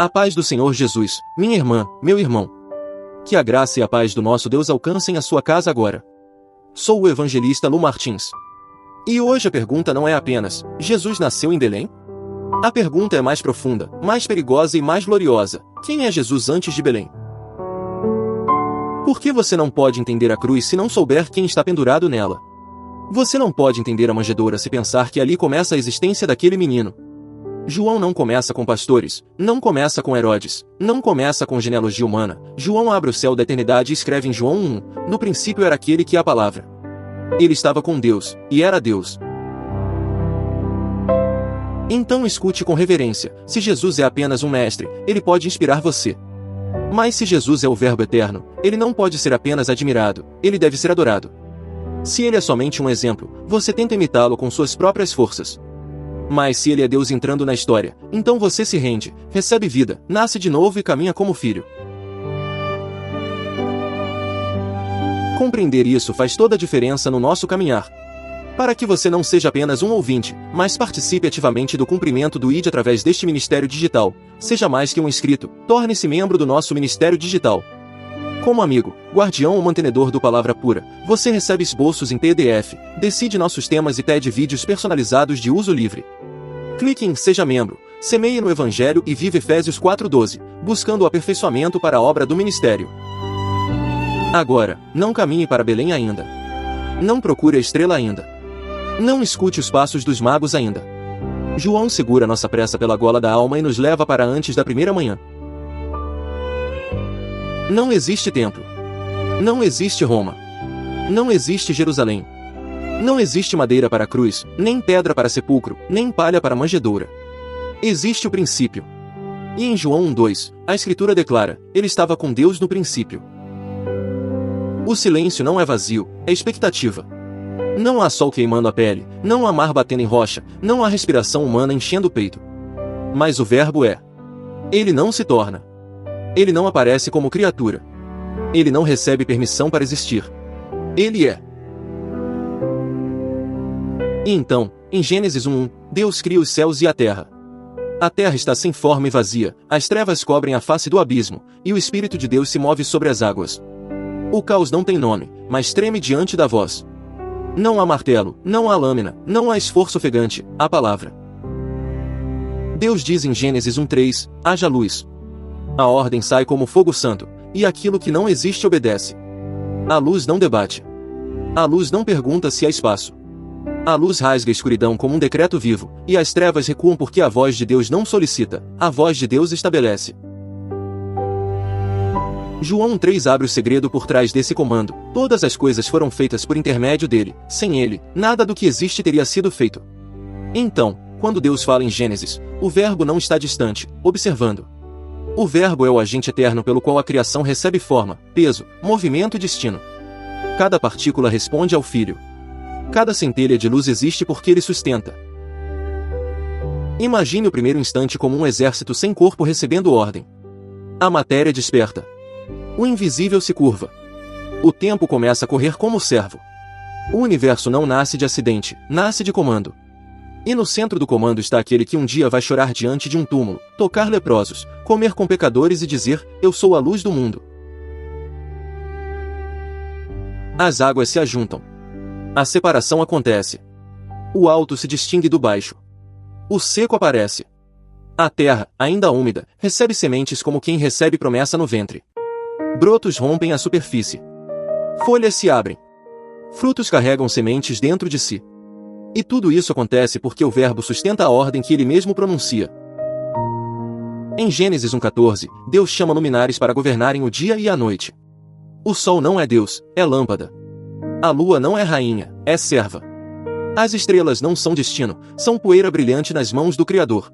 A paz do Senhor Jesus, minha irmã, meu irmão. Que a graça e a paz do nosso Deus alcancem a sua casa agora. Sou o evangelista Lu Martins. E hoje a pergunta não é apenas, Jesus nasceu em Belém? A pergunta é mais profunda, mais perigosa e mais gloriosa. Quem é Jesus antes de Belém? Por que você não pode entender a cruz se não souber quem está pendurado nela? Você não pode entender a manjedoura se pensar que ali começa a existência daquele menino. João não começa com pastores, não começa com Herodes, não começa com genealogia humana. João abre o céu da eternidade e escreve em João 1, no princípio era aquele que é a palavra. Ele estava com Deus, e era Deus. Então escute com reverência, se Jesus é apenas um mestre, ele pode inspirar você. Mas se Jesus é o Verbo eterno, ele não pode ser apenas admirado, ele deve ser adorado. Se ele é somente um exemplo, você tenta imitá-lo com suas próprias forças. Mas se ele é Deus entrando na história, então você se rende, recebe vida, nasce de novo e caminha como filho. Compreender isso faz toda a diferença no nosso caminhar. Para que você não seja apenas um ouvinte, mas participe ativamente do cumprimento do ID através deste Ministério Digital, seja mais que um inscrito, torne-se membro do nosso Ministério Digital. Como amigo, guardião ou mantenedor do Palavra Pura, você recebe esboços em PDF, decide nossos temas e pede vídeos personalizados de uso livre. Clique em Seja Membro, semeie no Evangelho e vive Efésios 4:12, buscando o aperfeiçoamento para a obra do ministério. Agora, não caminhe para Belém ainda. Não procure a estrela ainda. Não escute os passos dos magos ainda. João segura nossa pressa pela gola da alma e nos leva para antes da primeira manhã. Não existe templo. Não existe Roma. Não existe Jerusalém. Não existe madeira para a cruz, nem pedra para sepulcro, nem palha para manjedoura. Existe o princípio. E em João 1:2, a Escritura declara, ele estava com Deus no princípio. O silêncio não é vazio, é expectativa. Não há sol queimando a pele, não há mar batendo em rocha, não há respiração humana enchendo o peito. Mas o Verbo é. Ele não se torna. Ele não aparece como criatura. Ele não recebe permissão para existir. Ele é. E então, em Gênesis 1:1, Deus cria os céus e a terra. A terra está sem forma e vazia, as trevas cobrem a face do abismo, e o Espírito de Deus se move sobre as águas. O caos não tem nome, mas treme diante da voz. Não há martelo, não há lâmina, não há esforço ofegante, há palavra. Deus diz em Gênesis 1:3, haja luz. A ordem sai como fogo santo, e aquilo que não existe obedece. A luz não debate. A luz não pergunta se há espaço. A luz rasga a escuridão como um decreto vivo, e as trevas recuam porque a voz de Deus não solicita, a voz de Deus estabelece. João 3 abre o segredo por trás desse comando, todas as coisas foram feitas por intermédio dele, sem ele, nada do que existe teria sido feito. Então, quando Deus fala em Gênesis, o Verbo não está distante, observando. O Verbo é o agente eterno pelo qual a criação recebe forma, peso, movimento e destino. Cada partícula responde ao Filho. Cada centelha de luz existe porque ele sustenta. Imagine o primeiro instante como um exército sem corpo recebendo ordem. A matéria desperta. O invisível se curva. O tempo começa a correr como servo. O universo não nasce de acidente, nasce de comando. E no centro do comando está aquele que um dia vai chorar diante de um túmulo, tocar leprosos, comer com pecadores e dizer, eu sou a luz do mundo. As águas se ajuntam. A separação acontece. O alto se distingue do baixo. O seco aparece. A terra, ainda úmida, recebe sementes como quem recebe promessa no ventre. Brotos rompem a superfície. Folhas se abrem. Frutos carregam sementes dentro de si. E tudo isso acontece porque o Verbo sustenta a ordem que ele mesmo pronuncia. Em Gênesis 1:14, Deus chama luminares para governarem o dia e a noite. O sol não é Deus, é lâmpada. A lua não é rainha, é serva. As estrelas não são destino, são poeira brilhante nas mãos do Criador.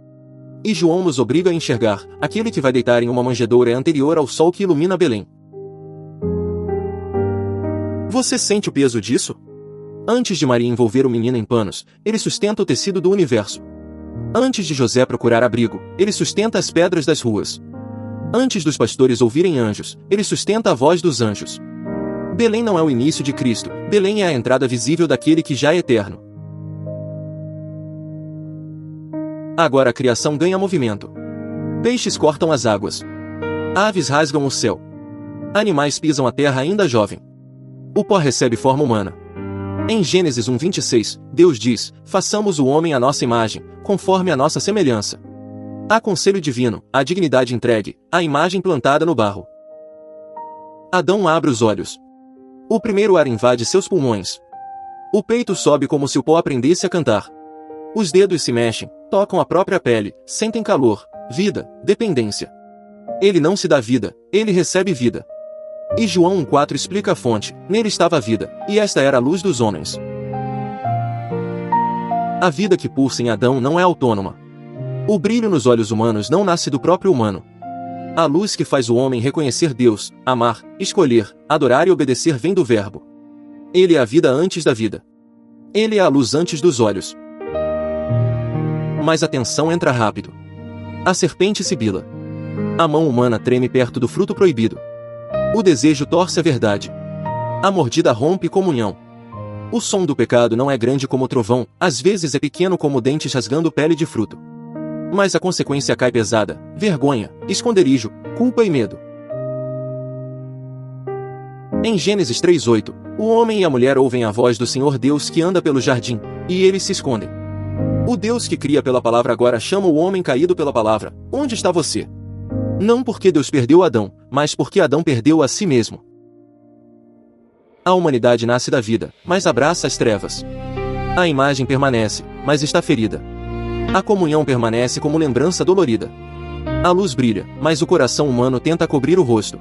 E João nos obriga a enxergar, aquele que vai deitar em uma manjedoura é anterior ao sol que ilumina Belém. Você sente o peso disso? Antes de Maria envolver o menino em panos, ele sustenta o tecido do universo. Antes de José procurar abrigo, ele sustenta as pedras das ruas. Antes dos pastores ouvirem anjos, ele sustenta a voz dos anjos. Belém não é o início de Cristo, Belém é a entrada visível daquele que já é eterno. Agora a criação ganha movimento. Peixes cortam as águas. Aves rasgam o céu. Animais pisam a terra ainda jovem. O pó recebe forma humana. Em Gênesis 1:26, Deus diz: façamos o homem à nossa imagem, conforme a nossa semelhança. Há conselho divino, a dignidade entregue, a imagem plantada no barro. Adão abre os olhos. O primeiro ar invade seus pulmões. O peito sobe como se o pó aprendesse a cantar. Os dedos se mexem, tocam a própria pele, sentem calor, vida, dependência. Ele não se dá vida, ele recebe vida. E João 1:4 explica a fonte: nele estava a vida, e esta era a luz dos homens. A vida que pulsa em Adão não é autônoma. O brilho nos olhos humanos não nasce do próprio humano. A luz que faz o homem reconhecer Deus, amar, escolher, adorar e obedecer vem do Verbo. Ele é a vida antes da vida. Ele é a luz antes dos olhos. Mas a tensão entra rápido. A serpente sibila. A mão humana treme perto do fruto proibido. O desejo torce a verdade. A mordida rompe comunhão. O som do pecado não é grande como o trovão, às vezes é pequeno como dentes rasgando pele de fruto. Mas a consequência cai pesada: vergonha, esconderijo, culpa e medo. Em Gênesis 3:8, o homem e a mulher ouvem a voz do Senhor Deus que anda pelo jardim, e eles se escondem. O Deus que cria pela palavra agora chama o homem caído pela palavra: onde está você? Não porque Deus perdeu Adão, mas porque Adão perdeu a si mesmo. A humanidade nasce da vida, mas abraça as trevas. A imagem permanece, mas está ferida. A comunhão permanece como lembrança dolorida. A luz brilha, mas o coração humano tenta cobrir o rosto.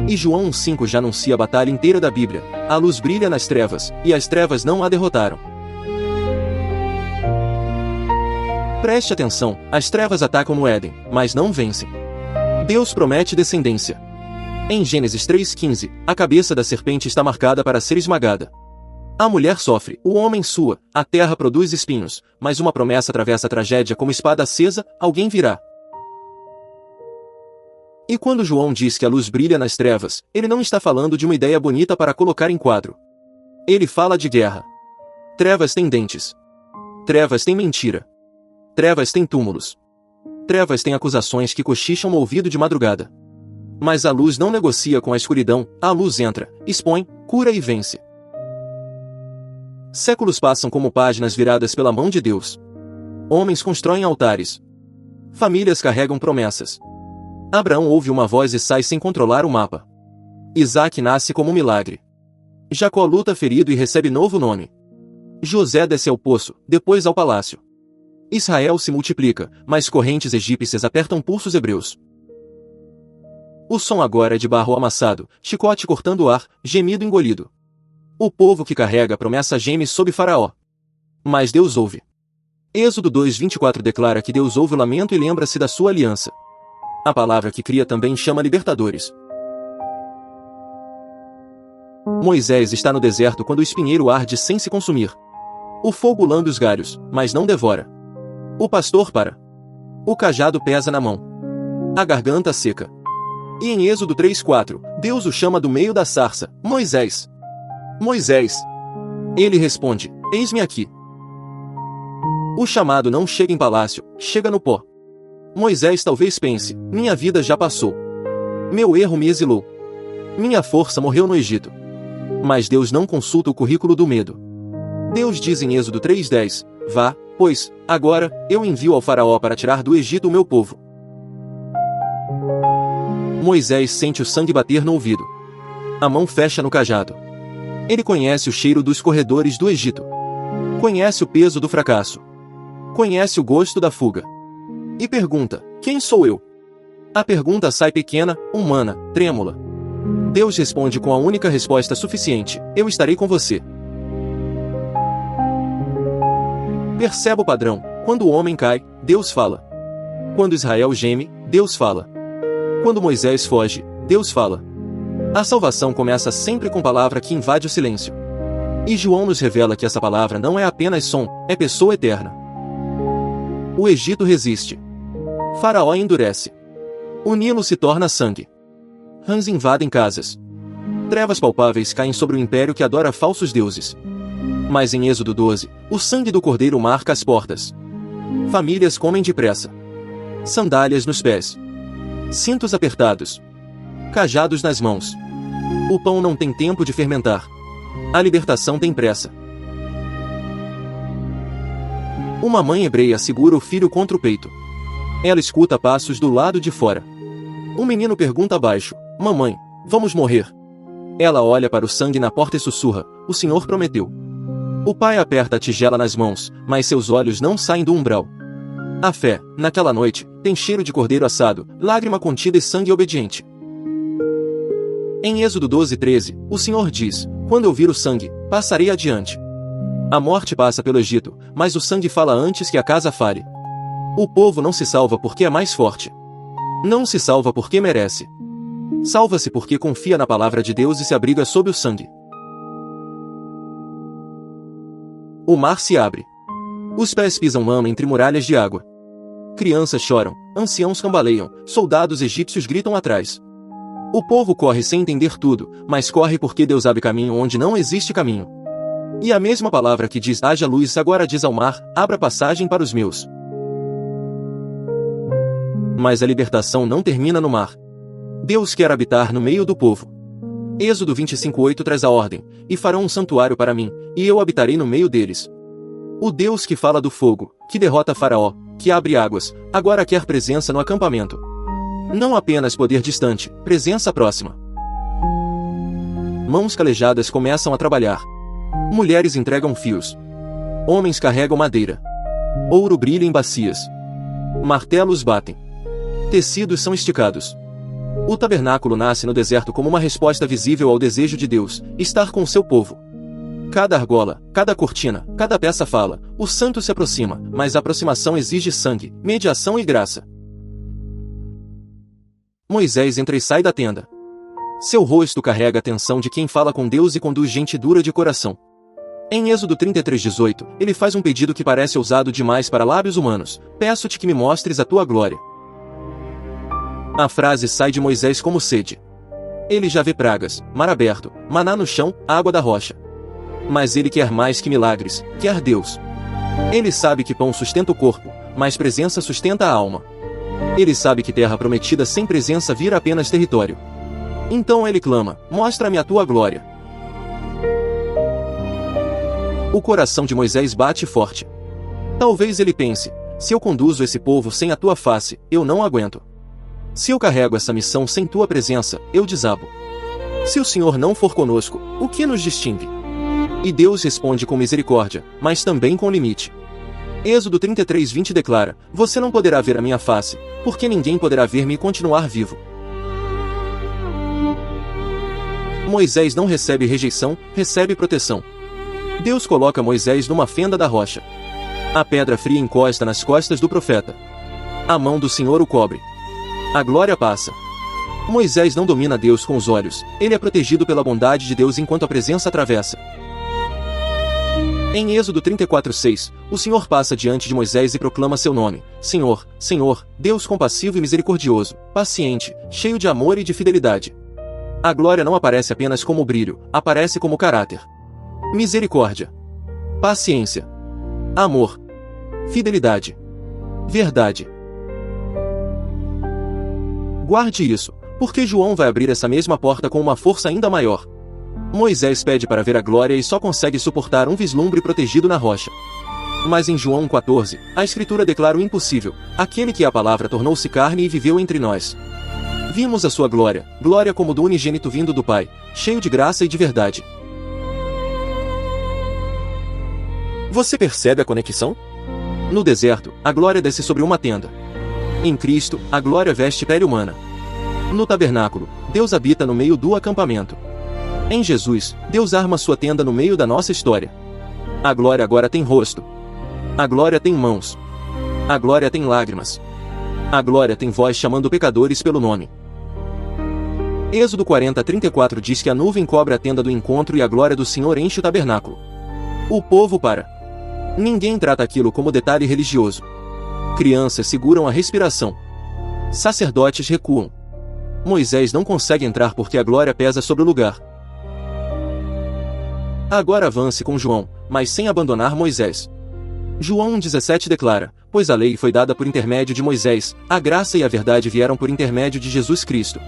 E João 1:5 já anuncia a batalha inteira da Bíblia: a luz brilha nas trevas, e as trevas não a derrotaram. Preste atenção, as trevas atacam no Éden, mas não vencem. Deus promete descendência. Em Gênesis 3:15, a cabeça da serpente está marcada para ser esmagada. A mulher sofre, o homem sua, a terra produz espinhos, mas uma promessa atravessa a tragédia como espada acesa: alguém virá. E quando João diz que a luz brilha nas trevas, ele não está falando de uma ideia bonita para colocar em quadro. Ele fala de guerra. Trevas têm dentes. Trevas têm mentira. Trevas têm túmulos. Trevas têm acusações que cochicham no ouvido de madrugada. Mas a luz não negocia com a escuridão, a luz entra, expõe, cura e vence. Séculos passam como páginas viradas pela mão de Deus. Homens constroem altares. Famílias carregam promessas. Abraão ouve uma voz e sai sem controlar o mapa. Isaac nasce como um milagre. Jacó luta ferido e recebe novo nome. José desce ao poço, depois ao palácio. Israel se multiplica, mas correntes egípcias apertam pulsos hebreus. O som agora é de barro amassado, chicote cortando o ar, gemido engolido. O povo que carrega a promessa geme sob Faraó. Mas Deus ouve. Êxodo 2:24 declara que Deus ouve o lamento e lembra-se da sua aliança. A palavra que cria também chama libertadores. Moisés está no deserto quando o espinheiro arde sem se consumir. O fogo lambe os galhos, mas não devora. O pastor para. O cajado pesa na mão. A garganta seca. E em Êxodo 3:4, Deus o chama do meio da sarça: Moisés. Moisés. Ele responde: eis-me aqui. O chamado não chega em palácio, chega no pó. Moisés talvez pense: minha vida já passou. Meu erro me exilou. Minha força morreu no Egito. Mas Deus não consulta o currículo do medo. Deus diz em Êxodo 3:10, vá, pois, agora, eu envio ao faraó para tirar do Egito o meu povo. Moisés sente o sangue bater no ouvido. A mão fecha no cajado. Ele conhece o cheiro dos corredores do Egito. Conhece o peso do fracasso. Conhece o gosto da fuga. E pergunta: quem sou eu? A pergunta sai pequena, humana, trêmula. Deus responde com a única resposta suficiente: eu estarei com você. Perceba o padrão: quando o homem cai, Deus fala. Quando Israel geme, Deus fala. Quando Moisés foge, Deus fala. A salvação começa sempre com palavra que invade o silêncio. E João nos revela que essa palavra não é apenas som, é pessoa eterna. O Egito resiste. Faraó endurece. O Nilo se torna sangue. Rãs invadem casas. Trevas palpáveis caem sobre o império que adora falsos deuses. Mas em Êxodo 12, o sangue do cordeiro marca as portas. Famílias comem depressa. sandálias nos pés, cintos apertados, cajados nas mãos. O pão não tem tempo de fermentar. A libertação tem pressa. Uma mãe hebreia segura o filho contra o peito. Ela escuta passos do lado de fora. O menino pergunta baixo: "Mamãe, vamos morrer?" Ela olha para o sangue na porta e sussurra: "O Senhor prometeu." O pai aperta a tigela nas mãos, mas seus olhos não saem do umbral. A fé, naquela noite, tem cheiro de cordeiro assado, lágrima contida e sangue obediente. Em Êxodo 12:13, o Senhor diz: "Quando eu vir o sangue, passarei adiante." A morte passa pelo Egito, mas o sangue fala antes que a casa fale. O povo não se salva porque é mais forte. Não se salva porque merece. Salva-se porque confia na palavra de Deus e se abriga sob o sangue. O mar se abre. Os pés pisam lama entre muralhas de água. Crianças choram, anciãos cambaleiam, soldados egípcios gritam atrás. O povo corre sem entender tudo, mas corre porque Deus abre caminho onde não existe caminho. E a mesma palavra que diz haja luz agora diz ao mar: abra passagem para os meus. Mas a libertação não termina no mar. Deus quer habitar no meio do povo. Êxodo 25:8 traz a ordem: "E farão um santuário para mim, e eu habitarei no meio deles." O Deus que fala do fogo, que derrota Faraó, que abre águas, agora quer presença no acampamento. Não apenas poder distante, presença próxima. Mãos calejadas começam a trabalhar. Mulheres entregam fios. Homens carregam madeira. Ouro brilha em bacias. Martelos batem. Tecidos são esticados. O tabernáculo nasce no deserto como uma resposta visível ao desejo de Deus, estar com o seu povo. Cada argola, cada cortina, cada peça fala: o santo se aproxima, mas a aproximação exige sangue, mediação e graça. Moisés entra e sai da tenda. Seu rosto carrega a tensão de quem fala com Deus e conduz gente dura de coração. Em Êxodo 33:18, ele faz um pedido que parece ousado demais para lábios humanos: "Peço-te que me mostres a tua glória." A frase sai de Moisés como sede. Ele já vê pragas, mar aberto, maná no chão, água da rocha. Mas ele quer mais que milagres, quer Deus. Ele sabe que pão sustenta o corpo, mas presença sustenta a alma. Ele sabe que terra prometida sem presença vira apenas território. Então ele clama: "Mostra-me a tua glória." O coração de Moisés bate forte. Talvez ele pense: se eu conduzo esse povo sem a tua face, eu não aguento. Se eu carrego essa missão sem tua presença, eu desabo. Se o Senhor não for conosco, o que nos distingue? E Deus responde com misericórdia, mas também com limite. Êxodo 33:20 declara: "Você não poderá ver a minha face, porque ninguém poderá ver-me e continuar vivo." Moisés não recebe rejeição, recebe proteção. Deus coloca Moisés numa fenda da rocha. A pedra fria encosta nas costas do profeta. A mão do Senhor o cobre. A glória passa. Moisés não domina Deus com os olhos, ele é protegido pela bondade de Deus enquanto a presença atravessa. Em Êxodo 34:6, o Senhor passa diante de Moisés e proclama seu nome: Senhor, Senhor, Deus compassivo e misericordioso, paciente, cheio de amor e de fidelidade. A glória não aparece apenas como brilho, aparece como caráter. Misericórdia, paciência, amor, fidelidade, verdade. Guarde isso, porque João vai abrir essa mesma porta com uma força ainda maior. Moisés pede para ver a glória e só consegue suportar um vislumbre protegido na rocha. Mas em João 14, a Escritura declara o impossível: aquele que a palavra tornou-se carne e viveu entre nós. Vimos a sua glória, glória como do unigênito vindo do Pai, cheio de graça e de verdade. Você percebe a conexão? No deserto, a glória desce sobre uma tenda. Em Cristo, a glória veste pele humana. No tabernáculo, Deus habita no meio do acampamento. Em Jesus, Deus arma sua tenda no meio da nossa história. A glória agora tem rosto. A glória tem mãos. A glória tem lágrimas. A glória tem voz chamando pecadores pelo nome. Êxodo 40:34 diz que a nuvem cobre a tenda do encontro e a glória do Senhor enche o tabernáculo. O povo para. Ninguém trata aquilo como detalhe religioso. Crianças seguram a respiração. Sacerdotes recuam. Moisés não consegue entrar porque a glória pesa sobre o lugar. Agora avance com João, mas sem abandonar Moisés. João 1,17 declara: pois a lei foi dada por intermédio de Moisés, a graça e a verdade vieram por intermédio de Jesus Cristo.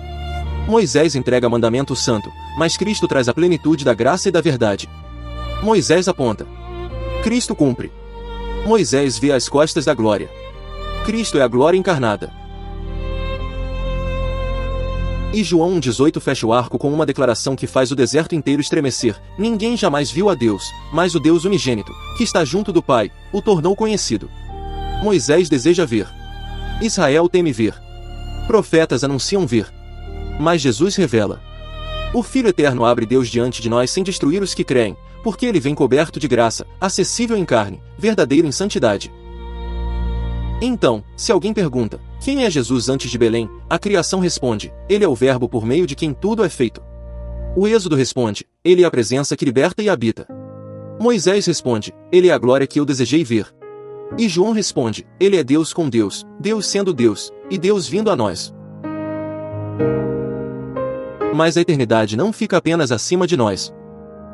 Moisés entrega mandamento santo, mas Cristo traz a plenitude da graça e da verdade. Moisés aponta. Cristo cumpre. Moisés vê as costas da glória. Cristo é a glória encarnada. E João 1,18 fecha o arco com uma declaração que faz o deserto inteiro estremecer. Ninguém jamais viu a Deus, mas o Deus unigênito, que está junto do Pai, o tornou conhecido. Moisés deseja ver. Israel teme ver. Profetas anunciam ver. Mas Jesus revela. O Filho Eterno abre Deus diante de nós sem destruir os que creem, porque ele vem coberto de graça, acessível em carne, verdadeiro em santidade. Então, se alguém pergunta, quem é Jesus antes de Belém? A criação responde, ele é o Verbo por meio de quem tudo é feito. O Êxodo responde, ele é a presença que liberta e habita. Moisés responde, ele é a glória que eu desejei ver. E João responde, ele é Deus com Deus, Deus sendo Deus, e Deus vindo a nós. Mas a eternidade não fica apenas acima de nós.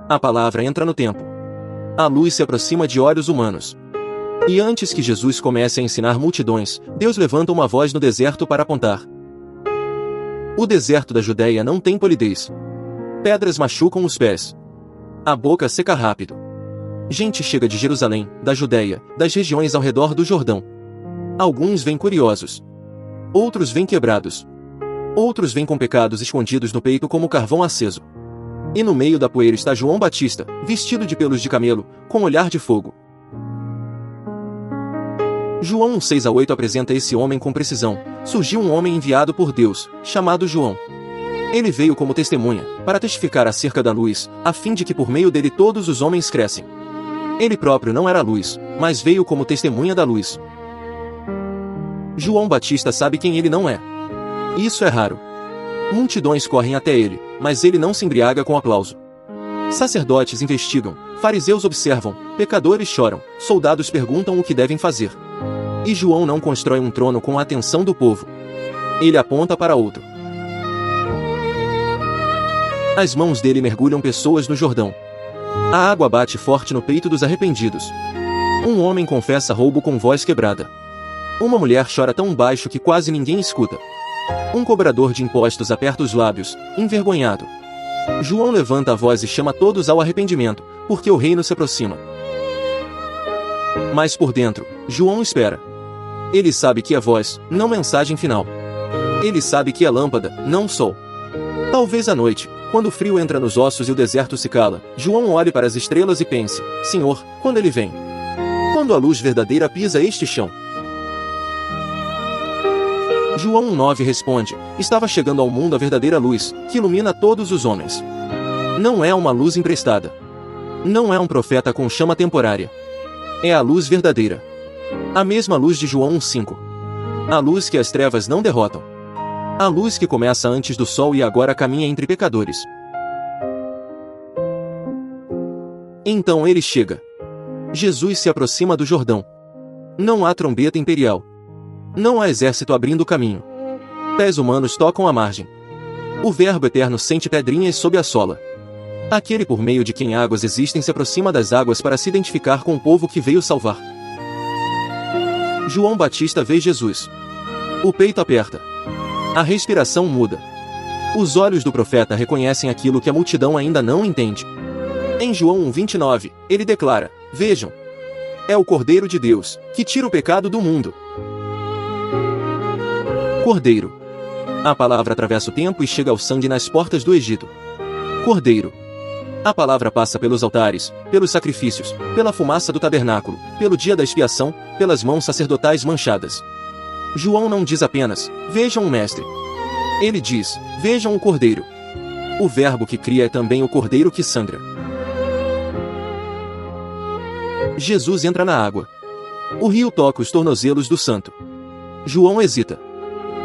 A palavra entra no tempo. A luz se aproxima de olhos humanos. E antes que Jesus comece a ensinar multidões, Deus levanta uma voz no deserto para apontar. O deserto da Judeia não tem polidez. Pedras machucam os pés. A boca seca rápido. Gente chega de Jerusalém, da Judeia, das regiões ao redor do Jordão. Alguns vêm curiosos. Outros vêm quebrados. Outros vêm com pecados escondidos no peito como carvão aceso. E no meio da poeira está João Batista, vestido de pelos de camelo, com olhar de fogo. João 1,6-8 apresenta esse homem com precisão. Surgiu um homem enviado por Deus, chamado João. Ele veio como testemunha, para testificar acerca da luz, a fim de que por meio dele todos os homens crescem. Ele próprio não era a luz, mas veio como testemunha da luz. João Batista sabe quem ele não é. Isso é raro. Multidões correm até ele, mas ele não se embriaga com aplauso. Sacerdotes investigam, fariseus observam, pecadores choram, soldados perguntam o que devem fazer. E João não constrói um trono com a atenção do povo. Ele aponta para outro. As mãos dele mergulham pessoas no Jordão. A água bate forte no peito dos arrependidos. Um homem confessa roubo com voz quebrada. Uma mulher chora tão baixo que quase ninguém escuta. Um cobrador de impostos aperta os lábios, envergonhado. João levanta a voz e chama todos ao arrependimento, porque o reino se aproxima. Mas por dentro, João espera. Ele sabe que é voz, não mensagem final. Ele sabe que é lâmpada, não sol. Talvez à noite, quando o frio entra nos ossos e o deserto se cala, João olhe para as estrelas e pense, Senhor, quando ele vem? Quando a luz verdadeira pisa este chão? João 1,9 responde, estava chegando ao mundo a verdadeira luz, que ilumina todos os homens. Não é uma luz emprestada. Não é um profeta com chama temporária. É a luz verdadeira. A mesma luz de João 1,5. A luz que as trevas não derrotam. A luz que começa antes do sol e agora caminha entre pecadores. Então ele chega. Jesus se aproxima do Jordão. Não há trombeta imperial. Não há exército abrindo o caminho. Pés humanos tocam a margem. O Verbo eterno sente pedrinhas sob a sola. Aquele por meio de quem águas existem se aproxima das águas para se identificar com o povo que veio salvar. João Batista vê Jesus. O peito aperta. A respiração muda. Os olhos do profeta reconhecem aquilo que a multidão ainda não entende. Em João 1,29, ele declara, vejam, é o Cordeiro de Deus, que tira o pecado do mundo. Cordeiro. A palavra atravessa o tempo e chega ao sangue nas portas do Egito. Cordeiro. A palavra passa pelos altares, pelos sacrifícios, pela fumaça do tabernáculo, pelo dia da expiação, pelas mãos sacerdotais manchadas. João não diz apenas, vejam o mestre. Ele diz, vejam o Cordeiro. O Verbo que cria é também o Cordeiro que sangra. Jesus entra na água. O rio toca os tornozelos do santo. João hesita.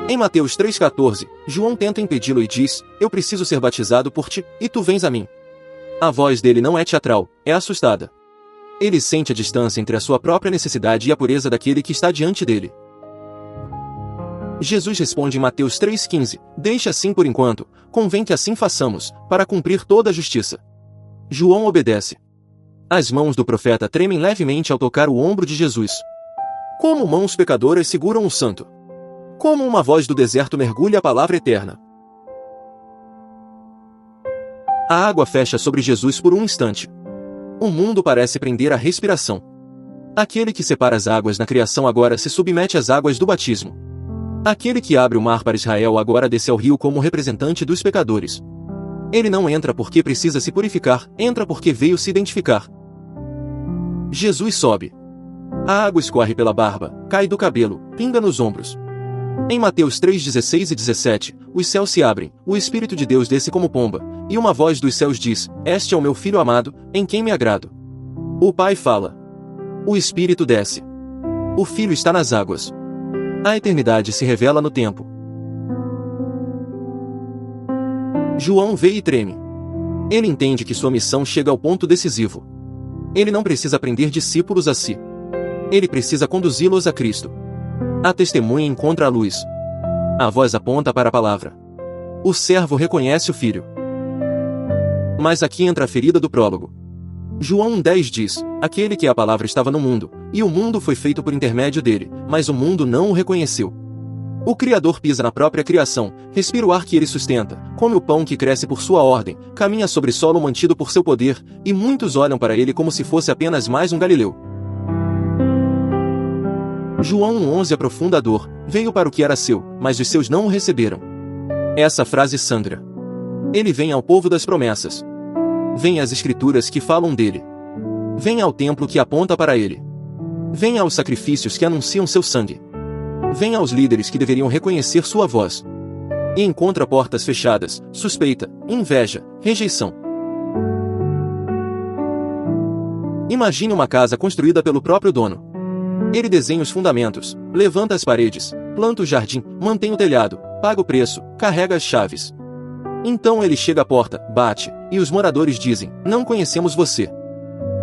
Em Mateus 3,14, João tenta impedi-lo e diz, eu preciso ser batizado por ti, e tu vens a mim. A voz dele não é teatral, é assustada. Ele sente a distância entre a sua própria necessidade e a pureza daquele que está diante dele. Jesus responde em Mateus 3,15, deixa assim por enquanto, convém que assim façamos, para cumprir toda a justiça. João obedece. As mãos do profeta tremem levemente ao tocar o ombro de Jesus. Como mãos pecadoras seguram um santo. Como uma voz do deserto mergulha a palavra eterna. A água fecha sobre Jesus por um instante. O mundo parece prender a respiração. Aquele que separa as águas na criação agora se submete às águas do batismo. Aquele que abre o mar para Israel agora desce ao rio como representante dos pecadores. Ele não entra porque precisa se purificar, entra porque veio se identificar. Jesus sobe. A água escorre pela barba, cai do cabelo, pinga nos ombros. Em Mateus 3:16 e 17, os céus se abrem, o Espírito de Deus desce como pomba, e uma voz dos céus diz: Este é o meu Filho amado, em quem me agrado. O Pai fala. O Espírito desce. O Filho está nas águas. A eternidade se revela no tempo. João vê e treme. Ele entende que sua missão chega ao ponto decisivo. Ele não precisa prender discípulos a si. Ele precisa conduzi-los a Cristo. A testemunha encontra a luz. A voz aponta para a palavra. O servo reconhece o filho. Mas aqui entra a ferida do prólogo. João 1:10 diz: Aquele que a palavra estava no mundo, e o mundo foi feito por intermédio dele, mas o mundo não o reconheceu. O Criador pisa na própria criação, respira o ar que ele sustenta, come o pão que cresce por sua ordem, caminha sobre solo mantido por seu poder, e muitos olham para ele como se fosse apenas mais um Galileu. João 1:11 aprofunda a dor, veio para o que era seu, mas os seus não o receberam. Essa frase sangra. Ele vem ao povo das promessas. Vem às escrituras que falam dele. Vem ao templo que aponta para ele. Vem aos sacrifícios que anunciam seu sangue. Vem aos líderes que deveriam reconhecer sua voz. E encontra portas fechadas, suspeita, inveja, rejeição. Imagine uma casa construída pelo próprio dono. Ele desenha os fundamentos, levanta as paredes, planta o jardim, mantém o telhado, paga o preço, carrega as chaves. Então ele chega à porta, bate, e os moradores dizem: Não conhecemos você.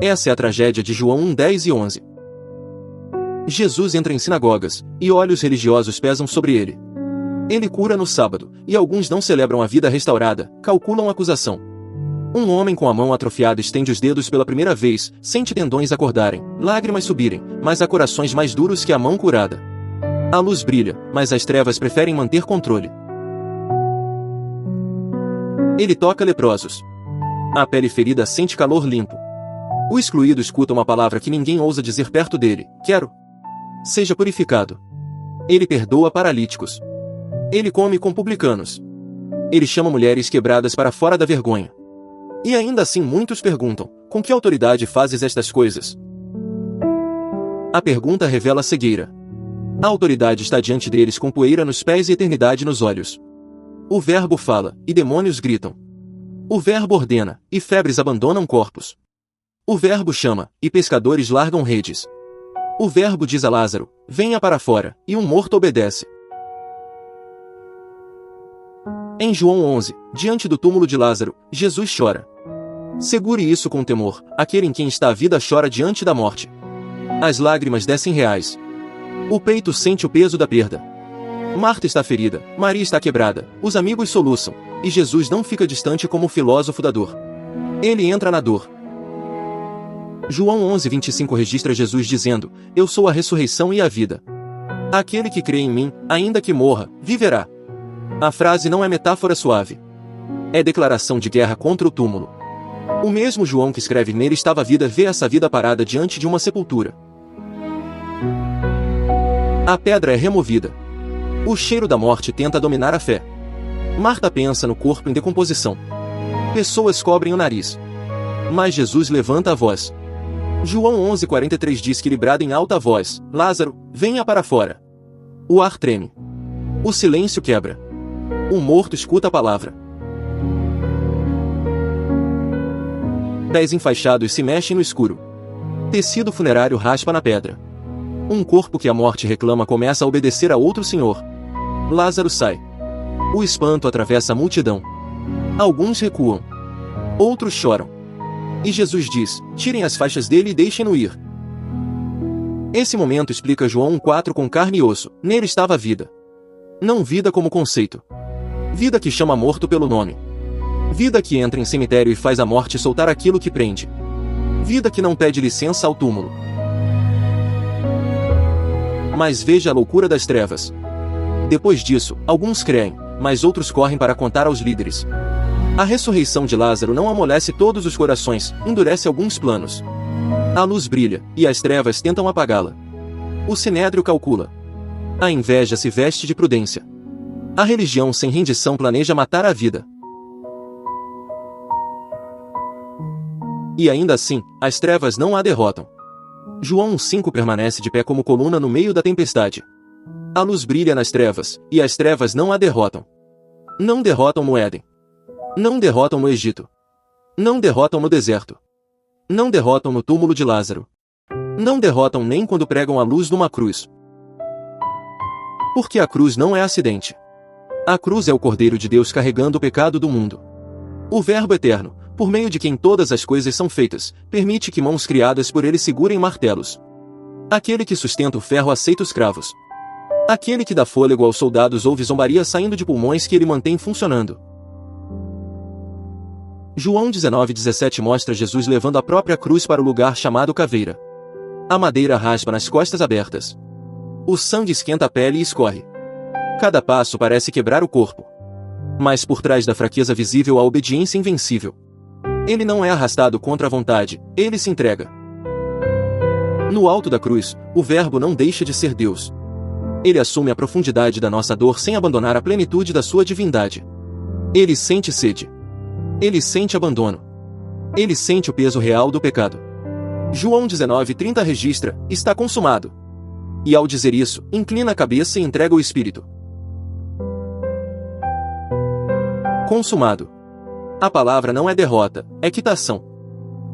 Essa é a tragédia de João 1:10 e 11. Jesus entra em sinagogas, e olhos religiosos pesam sobre ele. Ele cura no sábado, e alguns não celebram a vida restaurada, calculam a acusação. Um homem com a mão atrofiada estende os dedos pela primeira vez, sente tendões acordarem, lágrimas subirem, mas há corações mais duros que a mão curada. A luz brilha, mas as trevas preferem manter controle. Ele toca leprosos. A pele ferida sente calor limpo. O excluído escuta uma palavra que ninguém ousa dizer perto dele: Quero. Seja purificado. Ele perdoa paralíticos. Ele come com publicanos. Ele chama mulheres quebradas para fora da vergonha. E ainda assim muitos perguntam: Com que autoridade fazes estas coisas? A pergunta revela a cegueira. A autoridade está diante deles com poeira nos pés e eternidade nos olhos. O Verbo fala, e demônios gritam. O Verbo ordena, e febres abandonam corpos. O Verbo chama, e pescadores largam redes. O Verbo diz a Lázaro: Venha para fora, e um morto obedece. Em João 11, diante do túmulo de Lázaro, Jesus chora. Segure isso com temor, aquele em quem está a vida chora diante da morte. As lágrimas descem reais. O peito sente o peso da perda. Marta está ferida, Maria está quebrada, os amigos soluçam, e Jesus não fica distante como o filósofo da dor. Ele entra na dor. João 11:25 registra Jesus dizendo: Eu sou a ressurreição e a vida. Aquele que crê em mim, ainda que morra, viverá. A frase não é metáfora suave. É declaração de guerra contra o túmulo. O mesmo João que escreve nele estava a vida vê essa vida parada diante de uma sepultura. A pedra é removida. O cheiro da morte tenta dominar a fé. Marta pensa no corpo em decomposição. Pessoas cobrem o nariz. Mas Jesus levanta a voz. João 11:43 diz que lhe brada em alta voz: Lázaro, venha para fora. O ar treme. O silêncio quebra. O morto escuta a palavra. Pés enfaixados se mexem no escuro. Tecido funerário raspa na pedra. Um corpo que a morte reclama começa a obedecer a outro senhor. Lázaro sai. O espanto atravessa a multidão. Alguns recuam. Outros choram. E Jesus diz: Tirem as faixas dele e deixem-no ir. Esse momento explica João 1:4 com carne e osso. Nele estava a vida. Não vida como conceito. Vida que chama morto pelo nome. Vida que entra em cemitério e faz a morte soltar aquilo que prende. Vida que não pede licença ao túmulo. Mas veja a loucura das trevas. Depois disso, alguns creem, mas outros correm para contar aos líderes. A ressurreição de Lázaro não amolece todos os corações, endurece alguns planos. A luz brilha, e as trevas tentam apagá-la. O sinédrio calcula. A inveja se veste de prudência. A religião sem rendição planeja matar a vida. E ainda assim, as trevas não a derrotam. João 1,5 permanece de pé como coluna no meio da tempestade. A luz brilha nas trevas, e as trevas não a derrotam. Não derrotam no Éden. Não derrotam no Egito. Não derrotam no deserto. Não derrotam no túmulo de Lázaro. Não derrotam nem quando pregam a luz numa cruz. Porque a cruz não é acidente. A cruz é o Cordeiro de Deus carregando o pecado do mundo. O Verbo eterno, por meio de quem todas as coisas são feitas, permite que mãos criadas por ele segurem martelos. Aquele que sustenta o ferro aceita os cravos. Aquele que dá fôlego aos soldados ouve zombaria saindo de pulmões que ele mantém funcionando. João 19,17 mostra Jesus levando a própria cruz para o lugar chamado caveira. A madeira raspa nas costas abertas. O sangue esquenta a pele e escorre. Cada passo parece quebrar o corpo. Mas por trás da fraqueza visível há obediência invencível. Ele não é arrastado contra a vontade, ele se entrega. No alto da cruz, o Verbo não deixa de ser Deus. Ele assume a profundidade da nossa dor sem abandonar a plenitude da sua divindade. Ele sente sede. Ele sente abandono. Ele sente o peso real do pecado. João 19,30 registra, está consumado. E ao dizer isso, inclina a cabeça e entrega o espírito. Consumado. A palavra não é derrota, é quitação.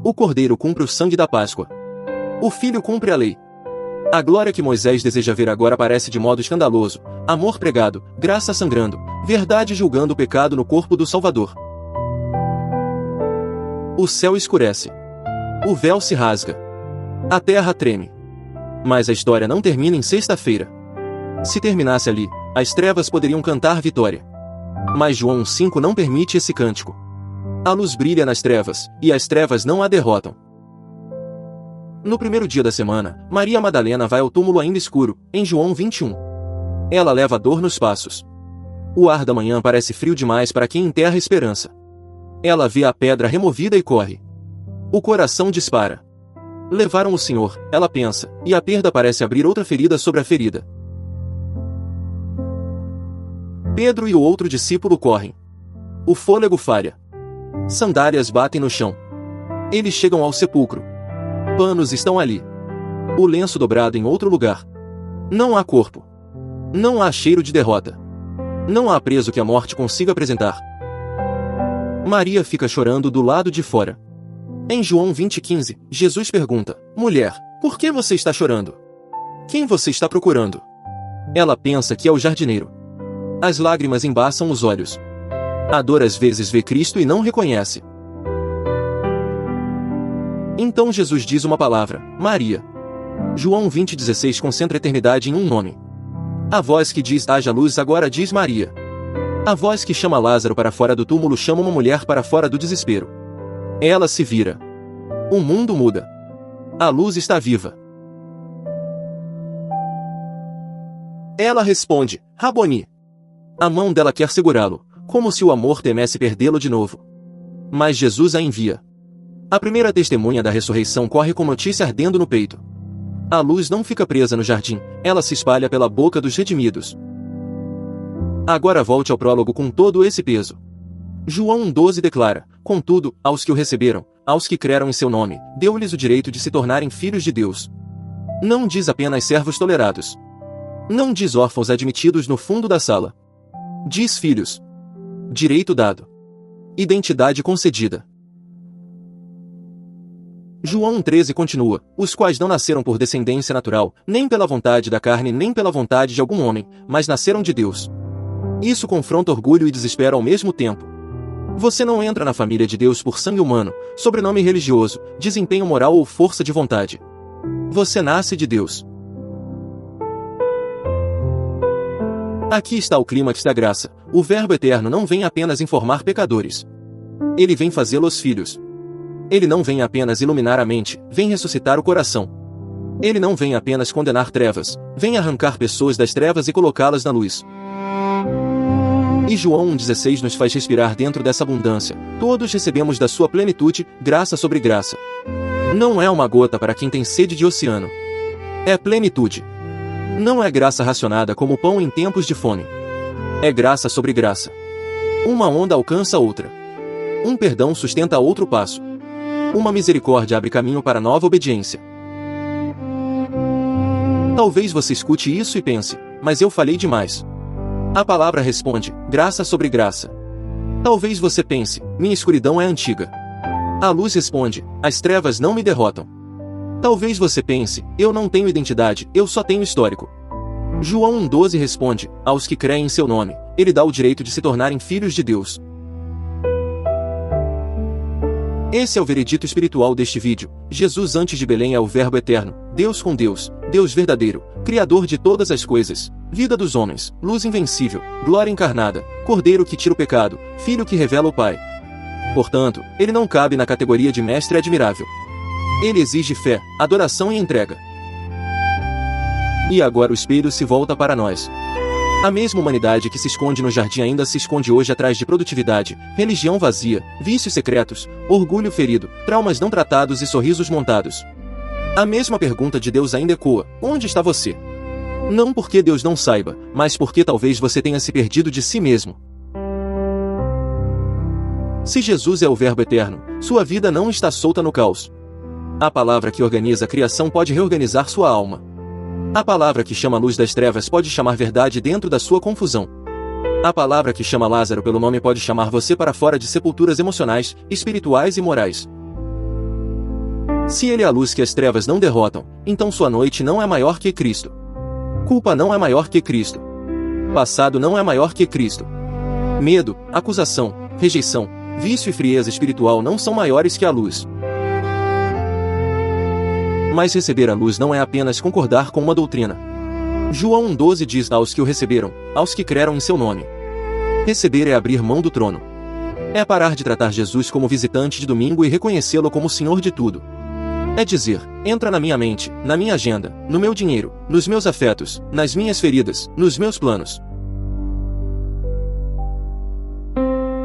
O Cordeiro cumpre o sangue da Páscoa. O Filho cumpre a lei. A glória que Moisés deseja ver agora aparece de modo escandaloso, amor pregado, graça sangrando, verdade julgando o pecado no corpo do Salvador. O céu escurece. O véu se rasga. A terra treme. Mas a história não termina em sexta-feira. Se terminasse ali, as trevas poderiam cantar vitória. Mas João 5 não permite esse cântico. A luz brilha nas trevas, e as trevas não a derrotam. No primeiro dia da semana, Maria Madalena vai ao túmulo ainda escuro, em João 21. Ela leva dor nos passos. O ar da manhã parece frio demais para quem enterra a esperança. Ela vê a pedra removida e corre. O coração dispara. Levaram o Senhor, ela pensa, e a perda parece abrir outra ferida sobre a ferida. Pedro e o outro discípulo correm. O fôlego falha. Sandálias batem no chão. Eles chegam ao sepulcro. Panos estão ali. O lenço dobrado em outro lugar. Não há corpo. Não há cheiro de derrota. Não há preso que a morte consiga apresentar. Maria fica chorando do lado de fora. Em João 20,15, Jesus pergunta, mulher, por que você está chorando? Quem você está procurando? Ela pensa que é o jardineiro. As lágrimas embaçam os olhos. A dor às vezes vê Cristo e não reconhece. Então Jesus diz uma palavra, Maria. João 20,16 concentra a eternidade em um nome. A voz que diz haja luz agora diz Maria. A voz que chama Lázaro para fora do túmulo chama uma mulher para fora do desespero. Ela se vira. O mundo muda. A luz está viva. Ela responde, Raboni. A mão dela quer segurá-lo, como se o amor temesse perdê-lo de novo. Mas Jesus a envia. A primeira testemunha da ressurreição corre com notícia ardendo no peito. A luz não fica presa no jardim, ela se espalha pela boca dos redimidos. Agora volte ao prólogo com todo esse peso. João 1,12 declara, contudo, aos que o receberam, aos que creram em seu nome, deu-lhes o direito de se tornarem filhos de Deus. Não diz apenas servos tolerados. Não diz órfãos admitidos no fundo da sala. Diz filhos. Direito dado. Identidade concedida. João 1,13 continua, os quais não nasceram por descendência natural, nem pela vontade da carne nem pela vontade de algum homem, mas nasceram de Deus. Isso confronta orgulho e desespero ao mesmo tempo. Você não entra na família de Deus por sangue humano, sobrenome religioso, desempenho moral ou força de vontade. Você nasce de Deus. Aqui está o clímax da graça. O Verbo eterno não vem apenas informar pecadores. Ele vem fazê-los filhos. Ele não vem apenas iluminar a mente, vem ressuscitar o coração. Ele não vem apenas condenar trevas, vem arrancar pessoas das trevas e colocá-las na luz. E João 1,16 nos faz respirar dentro dessa abundância. Todos recebemos da sua plenitude, graça sobre graça. Não é uma gota para quem tem sede de oceano. É plenitude. Não é graça racionada como pão em tempos de fome. É graça sobre graça. Uma onda alcança outra. Um perdão sustenta outro passo. Uma misericórdia abre caminho para nova obediência. Talvez você escute isso e pense, mas eu falei demais. A palavra responde, graça sobre graça. Talvez você pense, minha escuridão é antiga. A luz responde, as trevas não me derrotam. Talvez você pense, eu não tenho identidade, eu só tenho histórico. João 1,12 responde, aos que creem em seu nome, ele dá o direito de se tornarem filhos de Deus. Esse é o veredito espiritual deste vídeo. Jesus antes de Belém é o Verbo eterno, Deus com Deus, Deus verdadeiro, Criador de todas as coisas, vida dos homens, luz invencível, glória encarnada, Cordeiro que tira o pecado, Filho que revela o Pai. Portanto, ele não cabe na categoria de mestre admirável. Ele exige fé, adoração e entrega. E agora o espelho se volta para nós. A mesma humanidade que se esconde no jardim ainda se esconde hoje atrás de produtividade, religião vazia, vícios secretos, orgulho ferido, traumas não tratados e sorrisos montados. A mesma pergunta de Deus ainda ecoa: onde está você? Não porque Deus não saiba, mas porque talvez você tenha se perdido de si mesmo. Se Jesus é o Verbo eterno, sua vida não está solta no caos. A palavra que organiza a criação pode reorganizar sua alma. A palavra que chama a luz das trevas pode chamar verdade dentro da sua confusão. A palavra que chama Lázaro pelo nome pode chamar você para fora de sepulturas emocionais, espirituais e morais. Se ele é a luz que as trevas não derrotam, então sua noite não é maior que Cristo. Culpa não é maior que Cristo. Passado não é maior que Cristo. Medo, acusação, rejeição, vício e frieza espiritual não são maiores que a luz. Mas receber a luz não é apenas concordar com uma doutrina. João 1,12 diz aos que o receberam, aos que creram em seu nome. Receber é abrir mão do trono. É parar de tratar Jesus como visitante de domingo e reconhecê-lo como Senhor de tudo. É dizer, entra na minha mente, na minha agenda, no meu dinheiro, nos meus afetos, nas minhas feridas, nos meus planos.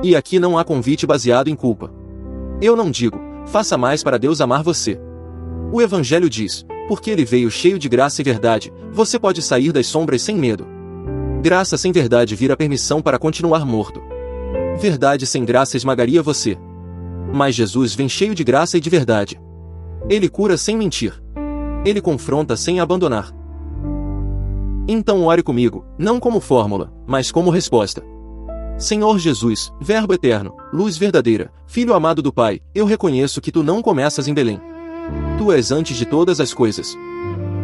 E aqui não há convite baseado em culpa. Eu não digo, faça mais para Deus amar você. O Evangelho diz, porque ele veio cheio de graça e verdade, você pode sair das sombras sem medo. Graça sem verdade vira permissão para continuar morto. Verdade sem graça esmagaria você. Mas Jesus vem cheio de graça e de verdade. Ele cura sem mentir. Ele confronta sem abandonar. Então ore comigo, não como fórmula, mas como resposta. Senhor Jesus, Verbo eterno, luz verdadeira, Filho amado do Pai, eu reconheço que tu não começas em Belém. Tu és antes de todas as coisas.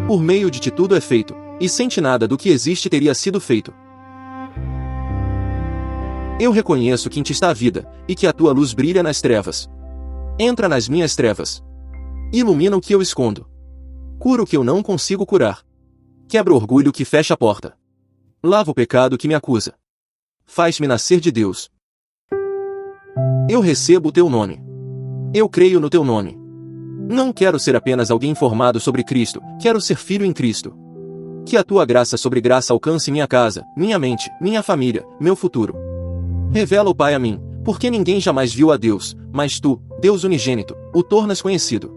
Por meio de ti tudo é feito, e sem ti nada do que existe teria sido feito. Eu reconheço que em ti está a vida, e que a tua luz brilha nas trevas. Entra nas minhas trevas. Ilumina o que eu escondo. Cura o que eu não consigo curar. Quebra o orgulho que fecha a porta. Lava o pecado que me acusa. Faz-me nascer de Deus. Eu recebo o teu nome. Eu creio no teu nome. Não quero ser apenas alguém informado sobre Cristo, quero ser filho em Cristo. Que a tua graça sobre graça alcance minha casa, minha mente, minha família, meu futuro. Revela o Pai a mim, porque ninguém jamais viu a Deus, mas tu, Deus unigênito, o tornas conhecido.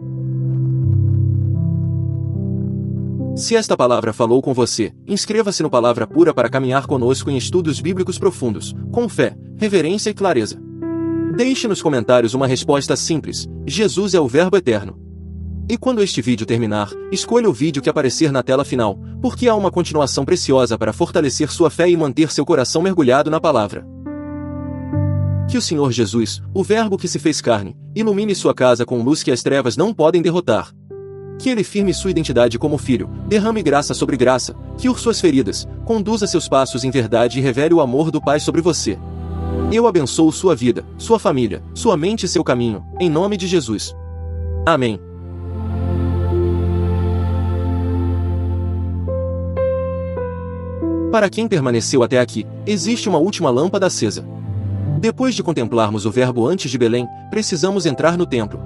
Se esta palavra falou com você, inscreva-se no Palavra Pura para caminhar conosco em estudos bíblicos profundos, com fé, reverência e clareza. Deixe nos comentários uma resposta simples: Jesus é o Verbo eterno. E quando este vídeo terminar, escolha o vídeo que aparecer na tela final, porque há uma continuação preciosa para fortalecer sua fé e manter seu coração mergulhado na palavra. Que o Senhor Jesus, o Verbo que se fez carne, ilumine sua casa com luz que as trevas não podem derrotar. Que ele firme sua identidade como filho, derrame graça sobre graça, cure suas feridas, conduza seus passos em verdade e revele o amor do Pai sobre você. Eu abençoo sua vida, sua família, sua mente e seu caminho, em nome de Jesus. Amém. Para quem permaneceu até aqui, existe uma última lâmpada acesa. Depois de contemplarmos o Verbo antes de Belém, precisamos entrar no templo.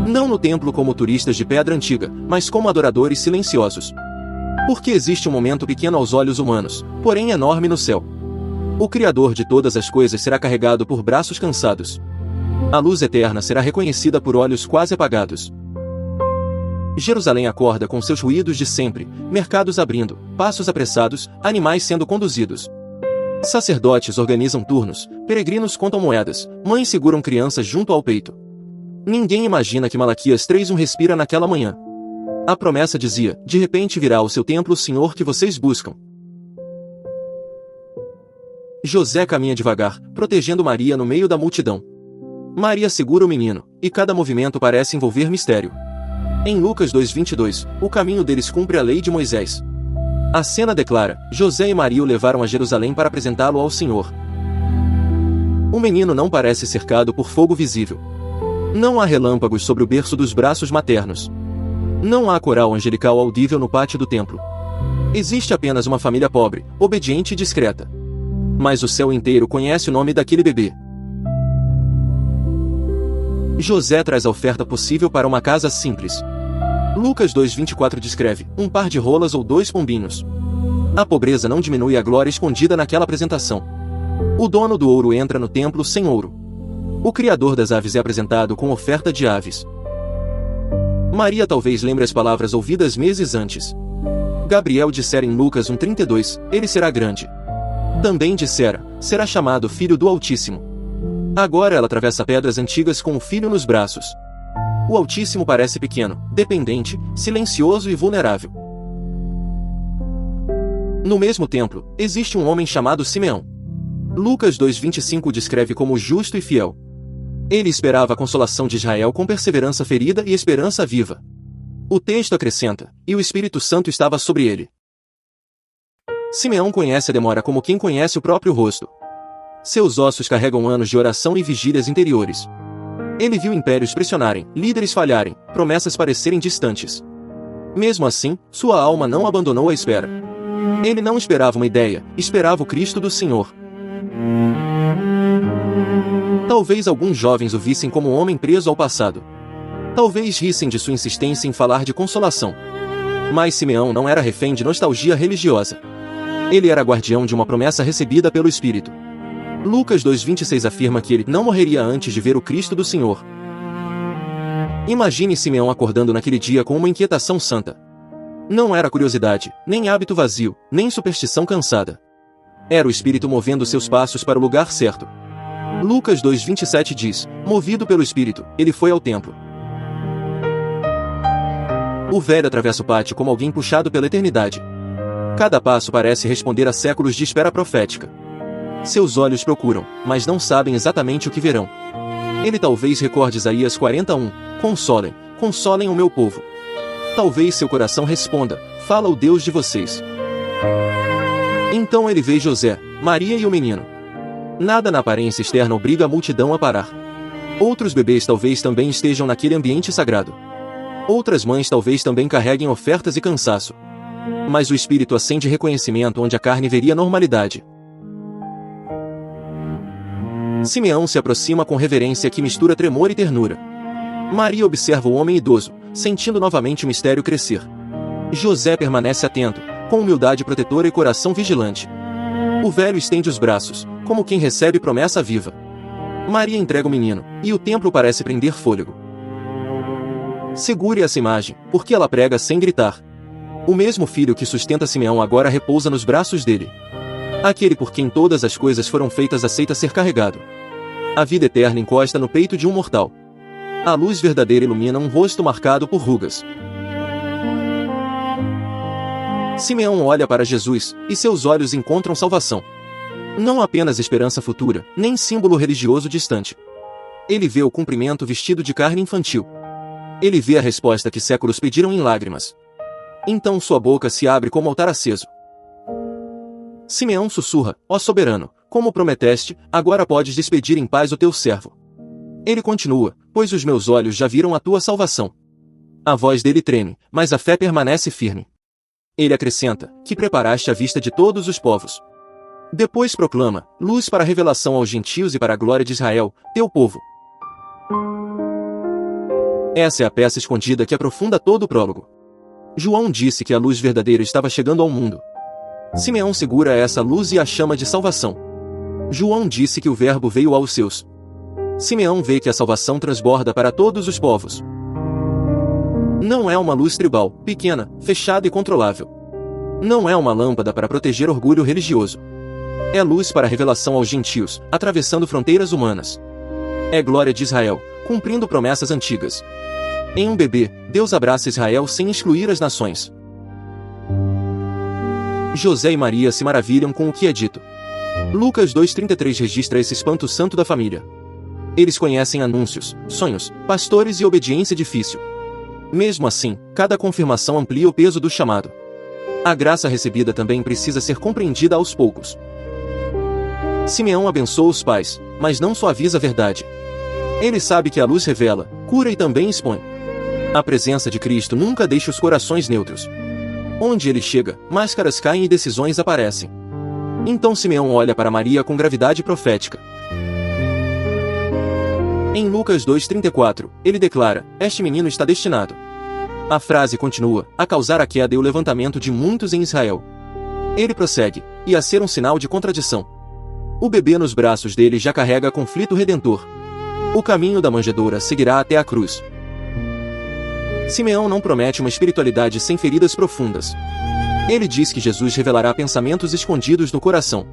Não no templo como turistas de pedra antiga, mas como adoradores silenciosos. Porque existe um momento pequeno aos olhos humanos, porém enorme no céu. O Criador de todas as coisas será carregado por braços cansados. A luz eterna será reconhecida por olhos quase apagados. Jerusalém acorda com seus ruídos de sempre, mercados abrindo, passos apressados, animais sendo conduzidos. Sacerdotes organizam turnos, peregrinos contam moedas, mães seguram crianças junto ao peito. Ninguém imagina que Malaquias 3:1 respira naquela manhã. A promessa dizia: de repente virá ao seu templo o Senhor que vocês buscam. José caminha devagar, protegendo Maria no meio da multidão. Maria segura o menino, e cada movimento parece envolver mistério. Em Lucas 2:22, o caminho deles cumpre a lei de Moisés. A cena declara: José e Maria o levaram a Jerusalém para apresentá-lo ao Senhor. O menino não parece cercado por fogo visível. Não há relâmpagos sobre o berço dos braços maternos. Não há coral angelical audível no pátio do templo. Existe apenas uma família pobre, obediente e discreta. Mas o céu inteiro conhece o nome daquele bebê. José traz a oferta possível para uma casa simples. Lucas 2:24 descreve: um par de rolas ou 2 pombinhos. A pobreza não diminui a glória escondida naquela apresentação. O dono do ouro entra no templo sem ouro. O criador das aves é apresentado com oferta de aves. Maria talvez lembre as palavras ouvidas meses antes. Gabriel dissera em Lucas 1:32, ele será grande. Também dissera, será chamado Filho do Altíssimo. Agora ela atravessa pedras antigas com o filho nos braços. O Altíssimo parece pequeno, dependente, silencioso e vulnerável. No mesmo templo, existe um homem chamado Simeão. Lucas 2:25 descreve como justo e fiel. Ele esperava a consolação de Israel com perseverança ferida e esperança viva. O texto acrescenta, e o Espírito Santo estava sobre ele. Simeão conhece a demora como quem conhece o próprio rosto. Seus ossos carregam anos de oração e vigílias interiores. Ele viu impérios pressionarem, líderes falharem, promessas parecerem distantes. Mesmo assim, sua alma não abandonou a espera. Ele não esperava uma ideia, esperava o Cristo do Senhor. Talvez alguns jovens o vissem como um homem preso ao passado. Talvez rissem de sua insistência em falar de consolação. Mas Simeão não era refém de nostalgia religiosa. Ele era guardião de uma promessa recebida pelo Espírito. Lucas 2:26 afirma que ele não morreria antes de ver o Cristo do Senhor. Imagine Simeão acordando naquele dia com uma inquietação santa. Não era curiosidade, nem hábito vazio, nem superstição cansada. Era o Espírito movendo seus passos para o lugar certo. Lucas 2:27 diz, movido pelo Espírito, ele foi ao templo. O velho atravessa o pátio como alguém puxado pela eternidade. Cada passo parece responder a séculos de espera profética. Seus olhos procuram, mas não sabem exatamente o que verão. Ele talvez recorde Isaías 41, consolem, consolem o meu povo. Talvez seu coração responda, fala o Deus de vocês. Então ele vê José, Maria e o menino. Nada na aparência externa obriga a multidão a parar. Outros bebês talvez também estejam naquele ambiente sagrado. Outras mães talvez também carreguem ofertas e cansaço. Mas o espírito acende reconhecimento onde a carne veria normalidade. Simeão se aproxima com reverência que mistura tremor e ternura. Maria observa o homem idoso, sentindo novamente o mistério crescer. José permanece atento, com humildade protetora e coração vigilante. O velho estende os braços, como quem recebe promessa viva. Maria entrega o menino, e o templo parece prender fôlego. Segure essa imagem, porque ela prega sem gritar. O mesmo filho que sustenta Simeão agora repousa nos braços dele. Aquele por quem todas as coisas foram feitas aceita ser carregado. A vida eterna encosta no peito de um mortal. A luz verdadeira ilumina um rosto marcado por rugas. Simeão olha para Jesus, e seus olhos encontram salvação. Não apenas esperança futura, nem símbolo religioso distante. Ele vê o cumprimento vestido de carne infantil. Ele vê a resposta que séculos pediram em lágrimas. Então sua boca se abre como altar aceso. Simeão sussurra, ó soberano, como prometeste, agora podes despedir em paz o teu servo. Ele continua, pois os meus olhos já viram a tua salvação. A voz dele treme, mas a fé permanece firme. Ele acrescenta, que preparaste a vista de todos os povos. Depois proclama, luz para a revelação aos gentios e para a glória de Israel, teu povo. Essa é a peça escondida que aprofunda todo o prólogo. João disse que a luz verdadeira estava chegando ao mundo. Simeão segura essa luz e a chama de salvação. João disse que o Verbo veio aos seus. Simeão vê que a salvação transborda para todos os povos. Não é uma luz tribal, pequena, fechada e controlável. Não é uma lâmpada para proteger orgulho religioso. É luz para a revelação aos gentios, atravessando fronteiras humanas. É glória de Israel, cumprindo promessas antigas. Em um bebê, Deus abraça Israel sem excluir as nações. José e Maria se maravilham com o que é dito. Lucas 2,33 registra esse espanto santo da família. Eles conhecem anúncios, sonhos, pastores e obediência difícil. Mesmo assim, cada confirmação amplia o peso do chamado. A graça recebida também precisa ser compreendida aos poucos. Simeão abençoa os pais, mas não suaviza a verdade. Ele sabe que a luz revela, cura e também expõe. A presença de Cristo nunca deixa os corações neutros. Onde ele chega, máscaras caem e decisões aparecem. Então Simeão olha para Maria com gravidade profética. Em Lucas 2,34, ele declara: este menino está destinado. A frase continua, a causar a queda e o levantamento de muitos em Israel. Ele prossegue, e a ser um sinal de contradição. O bebê nos braços dele já carrega conflito redentor. O caminho da manjedoura seguirá até a cruz. Simeão não promete uma espiritualidade sem feridas profundas. Ele diz que Jesus revelará pensamentos escondidos no coração.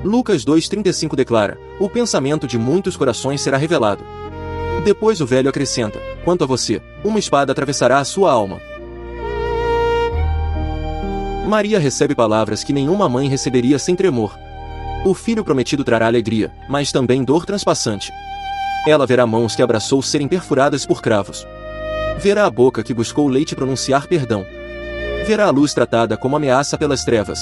Lucas 2,35 declara: o pensamento de muitos corações será revelado. Depois o velho acrescenta: quanto a você, uma espada atravessará a sua alma. Maria recebe palavras que nenhuma mãe receberia sem tremor. O filho prometido trará alegria, mas também dor transpassante. Ela verá mãos que abraçou serem perfuradas por cravos. Verá a boca que buscou leite pronunciar perdão. Verá a luz tratada como ameaça pelas trevas.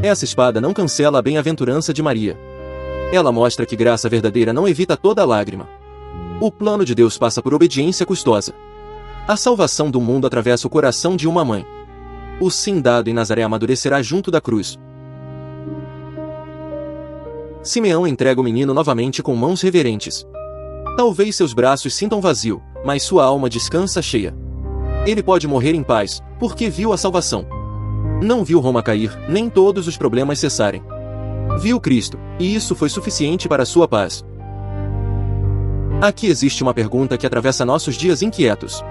Essa espada não cancela a bem-aventurança de Maria. Ela mostra que graça verdadeira não evita toda lágrima. O plano de Deus passa por obediência custosa. A salvação do mundo atravessa o coração de uma mãe. O sim dado em Nazaré amadurecerá junto da cruz. Simeão entrega o menino novamente com mãos reverentes. Talvez seus braços sintam vazio, mas sua alma descansa cheia. Ele pode morrer em paz, porque viu a salvação. Não viu Roma cair, nem todos os problemas cessarem. Viu Cristo, e isso foi suficiente para sua paz. Aqui existe uma pergunta que atravessa nossos dias inquietos.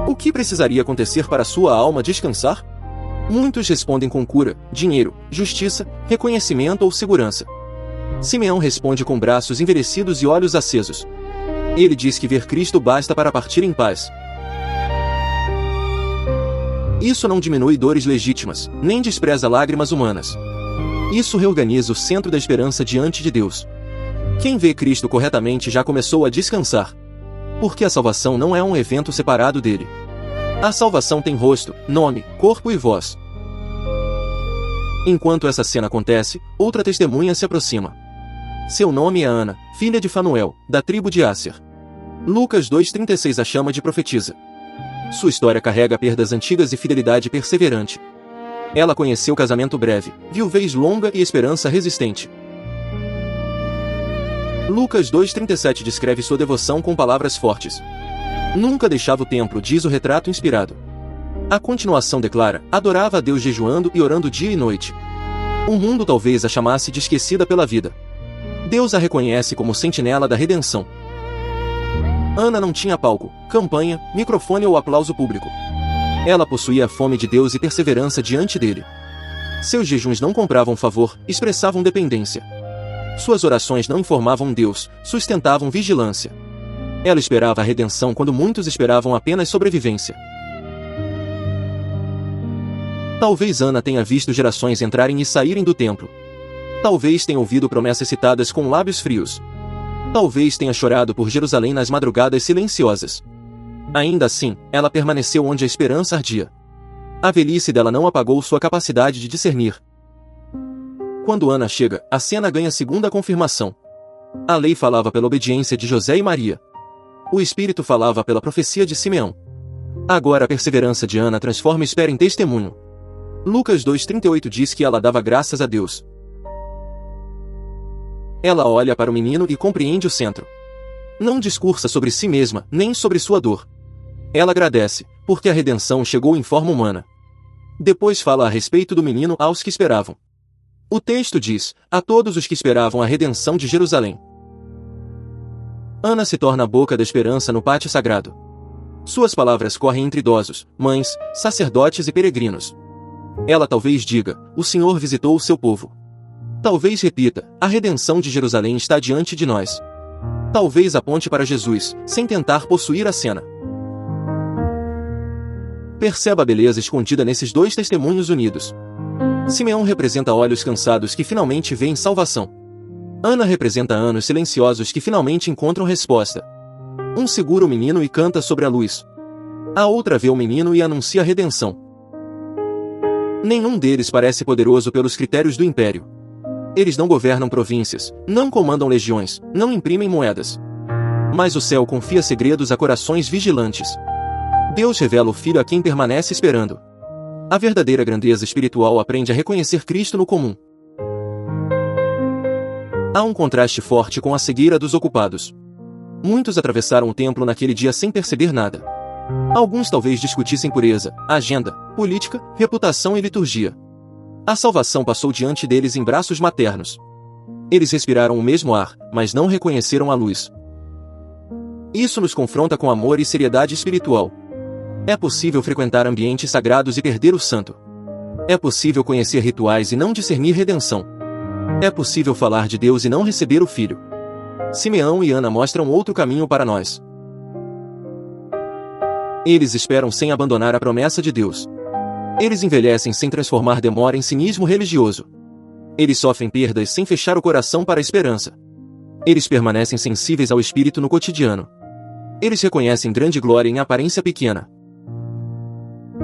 O que precisaria acontecer para sua alma descansar? Muitos respondem com cura, dinheiro, justiça, reconhecimento ou segurança. Simeão responde com braços envelhecidos e olhos acesos. Ele diz que ver Cristo basta para partir em paz. Isso não diminui dores legítimas, nem despreza lágrimas humanas. Isso reorganiza o centro da esperança diante de Deus. Quem vê Cristo corretamente já começou a descansar. Porque a salvação não é um evento separado dele. A salvação tem rosto, nome, corpo e voz. Enquanto essa cena acontece, outra testemunha se aproxima. Seu nome é Ana, filha de Fanuel, da tribo de Asser. Lucas 2,36 a chama de profetisa. Sua história carrega perdas antigas e fidelidade perseverante. Ela conheceu casamento breve, viuvez longa e esperança resistente. Lucas 2,37 descreve sua devoção com palavras fortes. Nunca deixava o templo, diz o retrato inspirado. A continuação declara: adorava a Deus jejuando e orando dia e noite. O mundo talvez a chamasse de esquecida pela vida. Deus a reconhece como sentinela da redenção. Ana não tinha palco, campanha, microfone ou aplauso público. Ela possuía a fome de Deus e perseverança diante dele. Seus jejuns não compravam favor, expressavam dependência. Suas orações não informavam Deus, sustentavam vigilância. Ela esperava a redenção quando muitos esperavam apenas sobrevivência. Talvez Ana tenha visto gerações entrarem e saírem do templo. Talvez tenha ouvido promessas citadas com lábios frios. Talvez tenha chorado por Jerusalém nas madrugadas silenciosas. Ainda assim, ela permaneceu onde a esperança ardia. A velhice dela não apagou sua capacidade de discernir. Quando Ana chega, a cena ganha segunda confirmação. A lei falava pela obediência de José e Maria. O Espírito falava pela profecia de Simeão. Agora a perseverança de Ana transforma espera em testemunho. Lucas 2,38 diz que ela dava graças a Deus. Ela olha para o menino e compreende o centro. Não discursa sobre si mesma, nem sobre sua dor. Ela agradece, porque a redenção chegou em forma humana. Depois fala a respeito do menino aos que esperavam. O texto diz, a todos os que esperavam a redenção de Jerusalém. Ana se torna a boca da esperança no pátio sagrado. Suas palavras correm entre idosos, mães, sacerdotes e peregrinos. Ela talvez diga, o Senhor visitou o seu povo. Talvez repita, a redenção de Jerusalém está diante de nós. Talvez aponte para Jesus, sem tentar possuir a cena. Perceba a beleza escondida nesses dois testemunhos unidos. Simeão representa olhos cansados que finalmente veem salvação. Ana representa anos silenciosos que finalmente encontram resposta. Um segura o menino e canta sobre a luz. A outra vê o menino e anuncia a redenção. Nenhum deles parece poderoso pelos critérios do império. Eles não governam províncias, não comandam legiões, não imprimem moedas. Mas o céu confia segredos a corações vigilantes. Deus revela o Filho a quem permanece esperando. A verdadeira grandeza espiritual aprende a reconhecer Cristo no comum. Há um contraste forte com a cegueira dos ocupados. Muitos atravessaram o templo naquele dia sem perceber nada. Alguns talvez discutissem pureza, agenda, política, reputação e liturgia. A salvação passou diante deles em braços maternos. Eles respiraram o mesmo ar, mas não reconheceram a luz. Isso nos confronta com amor e seriedade espiritual. É possível frequentar ambientes sagrados e perder o santo. É possível conhecer rituais e não discernir redenção. É possível falar de Deus e não receber o Filho. Simeão e Ana mostram outro caminho para nós. Eles esperam sem abandonar a promessa de Deus. Eles envelhecem sem transformar demora em cinismo religioso. Eles sofrem perdas sem fechar o coração para a esperança. Eles permanecem sensíveis ao Espírito no cotidiano. Eles reconhecem grande glória em aparência pequena.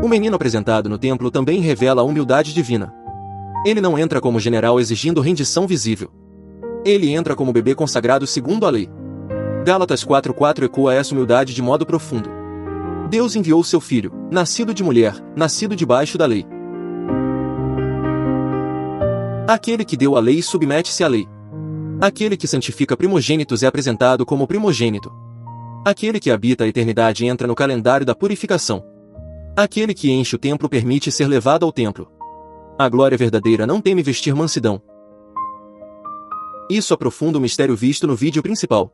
O menino apresentado no templo também revela a humildade divina. Ele não entra como general exigindo rendição visível. Ele entra como bebê consagrado segundo a lei. Gálatas 4:4 ecoa essa humildade de modo profundo. Deus enviou seu Filho, nascido de mulher, nascido debaixo da lei. Aquele que deu a lei submete-se à lei. Aquele que santifica primogênitos é apresentado como primogênito. Aquele que habita a eternidade entra no calendário da purificação. Aquele que enche o templo permite ser levado ao templo. A glória verdadeira não teme vestir mansidão. Isso aprofunda o mistério visto no vídeo principal.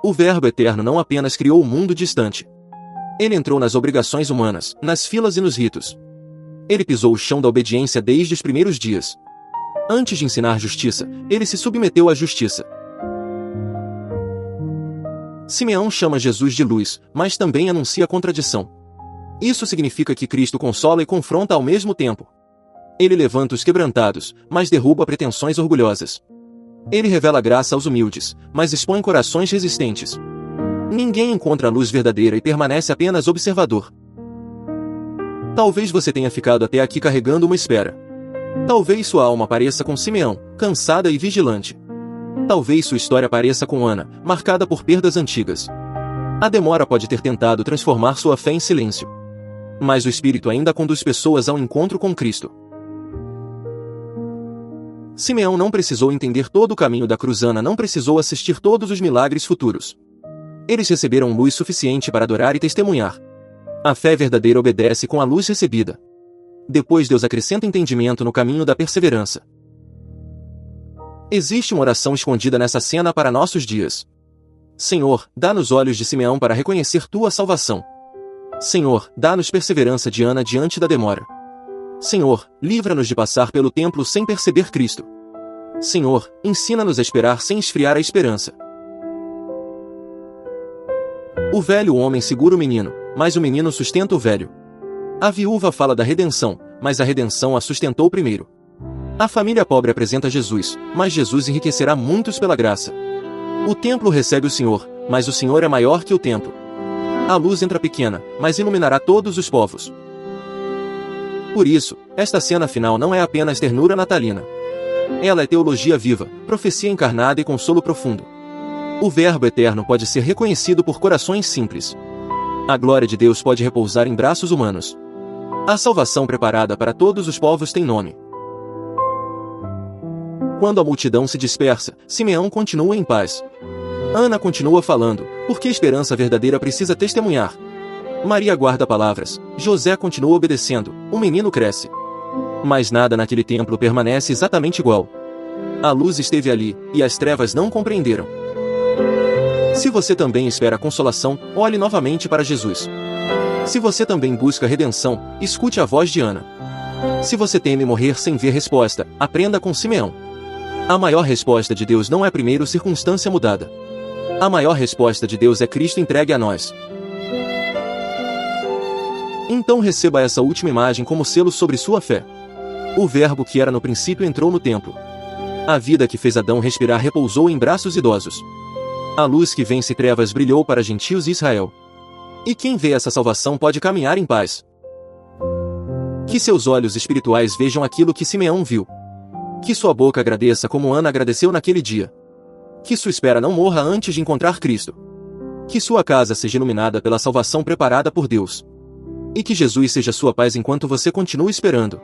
O Verbo eterno não apenas criou o mundo distante. Ele entrou nas obrigações humanas, nas filas e nos ritos. Ele pisou o chão da obediência desde os primeiros dias. Antes de ensinar justiça, ele se submeteu à justiça. Simeão chama Jesus de luz, mas também anuncia a contradição. Isso significa que Cristo consola e confronta ao mesmo tempo. Ele levanta os quebrantados, mas derruba pretensões orgulhosas. Ele revela graça aos humildes, mas expõe corações resistentes. Ninguém encontra a luz verdadeira e permanece apenas observador. Talvez você tenha ficado até aqui carregando uma espera. Talvez sua alma pareça com Simeão, cansada e vigilante. Talvez sua história pareça com Ana, marcada por perdas antigas. A demora pode ter tentado transformar sua fé em silêncio. Mas o Espírito ainda conduz pessoas ao encontro com Cristo. Simeão não precisou entender todo o caminho da cruz. Ana não precisou assistir todos os milagres futuros. Eles receberam luz suficiente para adorar e testemunhar. A fé verdadeira obedece com a luz recebida. Depois Deus acrescenta entendimento no caminho da perseverança. Existe uma oração escondida nessa cena para nossos dias. Senhor, dá-nos olhos de Simeão para reconhecer tua salvação. Senhor, dá-nos perseverança de Ana diante da demora. Senhor, livra-nos de passar pelo templo sem perceber Cristo. Senhor, ensina-nos a esperar sem esfriar a esperança. O velho homem segura o menino, mas o menino sustenta o velho. A viúva fala da redenção, mas a redenção a sustentou primeiro. A família pobre apresenta Jesus, mas Jesus enriquecerá muitos pela graça. O templo recebe o Senhor, mas o Senhor é maior que o templo. A luz entra pequena, mas iluminará todos os povos. Por isso, esta cena final não é apenas ternura natalina. Ela é teologia viva, profecia encarnada e consolo profundo. O Verbo eterno pode ser reconhecido por corações simples. A glória de Deus pode repousar em braços humanos. A salvação preparada para todos os povos tem nome. Quando a multidão se dispersa, Simeão continua em paz. Ana continua falando, porque a esperança verdadeira precisa testemunhar. Maria guarda palavras, José continua obedecendo, o menino cresce. Mas nada naquele templo permanece exatamente igual. A luz esteve ali, e as trevas não compreenderam. Se você também espera consolação, olhe novamente para Jesus. Se você também busca redenção, escute a voz de Ana. Se você teme morrer sem ver resposta, aprenda com Simeão. A maior resposta de Deus não é primeiro circunstância mudada. A maior resposta de Deus é Cristo entregue a nós. Então receba essa última imagem como selo sobre sua fé. O Verbo que era no princípio entrou no templo. A vida que fez Adão respirar repousou em braços idosos. A luz que vence trevas brilhou para gentios e Israel. E quem vê essa salvação pode caminhar em paz. Que seus olhos espirituais vejam aquilo que Simeão viu. Que sua boca agradeça como Ana agradeceu naquele dia. Que sua espera não morra antes de encontrar Cristo. Que sua casa seja iluminada pela salvação preparada por Deus. E que Jesus seja sua paz enquanto você continua esperando.